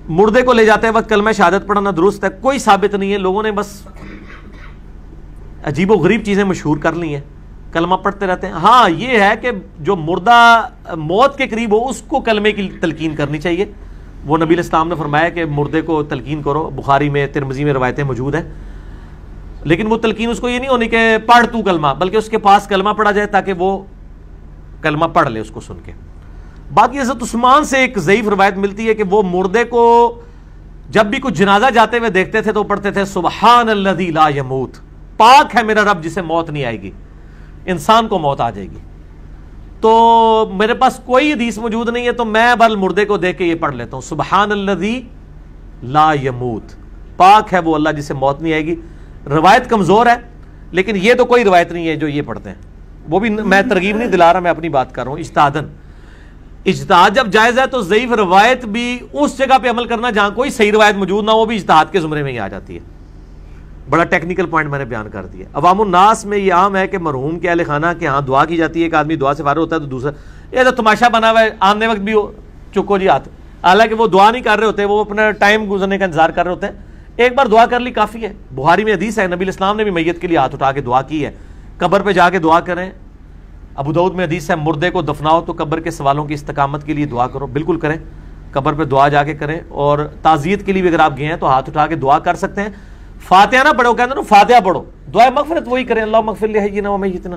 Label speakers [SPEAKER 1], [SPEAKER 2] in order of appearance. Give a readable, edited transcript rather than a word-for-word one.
[SPEAKER 1] مردے کو لے جاتے وقت کلمہ شہادت پڑھنا درست ہے؟ کوئی ثابت نہیں ہے، لوگوں نے بس عجیب و غریب چیزیں مشہور کر لی ہیں، کلمہ پڑھتے رہتے ہیں۔ ہاں یہ ہے کہ جو مردہ موت کے قریب ہو اس کو کلمے کی تلقین کرنی چاہیے، وہ نبی علیہ السلام نے فرمایا کہ مردے کو تلقین کرو، بخاری میں ترمذی میں روایتیں موجود ہیں، لیکن وہ تلقین اس کو یہ نہیں ہونی کہ پڑھ تو کلمہ، بلکہ اس کے پاس کلمہ پڑھا جائے تاکہ وہ کلمہ پڑھ لے اس کو سن کے۔ باقی حضرت عثمان سے ایک ضعیف روایت ملتی ہے کہ وہ مردے کو جب بھی کچھ جنازہ جاتے ہوئے دیکھتے تھے تو پڑھتے تھے سبحان الذی لا یموت، پاک ہے میرا رب جسے موت نہیں آئے گی، انسان کو موت آ جائے گی۔ تو میرے پاس کوئی حدیث موجود نہیں ہے تو میں بل مردے کو دیکھ کے یہ پڑھ لیتا ہوں سبحان الذی لا یموت، پاک ہے وہ اللہ جسے موت نہیں آئے گی۔ روایت کمزور ہے لیکن یہ تو کوئی روایت نہیں ہے جو یہ پڑھتے ہیں، وہ بھی میں ترغیب نہیں دلا رہا، میں اپنی بات کر رہا ہوں اجتہاداً۔ اجتہاد جب جائز ہے تو ضعیف روایت بھی اس جگہ پہ عمل کرنا جہاں کوئی صحیح روایت موجود نہ ہو بھی اجتہاد کے زمرے میں ہی آ جاتی ہے۔ بڑا ٹیکنیکل پوائنٹ میں نے بیان کر دیا۔ عوام الناس میں یہ عام ہے کہ مرحوم کے اہل خانہ کے ہاں دعا کی جاتی ہے، ایک آدمی دعا سے فارغ ہوتا ہے تو دوسرا یہ تو تماشا بنا ہوا ہے، آنے وقت بھی چکو جی ہاتھ، حالانکہ وہ دعا نہیں کر رہے ہوتے، وہ اپنا ٹائم گزرنے کا انتظار کر رہے ہوتے ہیں۔ ایک بار دعا کر لی کافی ہے۔ بخاری میں حدیث ہے، نبی علیہ السلام نے بھی میت کے لیے ہاتھ اٹھا کے دعا کی ہے، قبر پہ جا کے دعا کریں۔ ابو داؤد میں حدیث ہے مردے کو دفناؤ تو قبر کے سوالوں کی استقامت کے لیے دعا کرو، بالکل کریں، قبر پہ دعا جا کے کریں۔ اور تعزیت کے لیے بھی اگر آپ گئے ہیں تو ہاتھ اٹھا کے دعا کر سکتے ہیں۔ فاتحہ نہ پڑھو، کہتے ہیں نا فاتحہ پڑھو، دعا مغفرت وہی کریں، اللہم اغفر لحینا و میتنا۔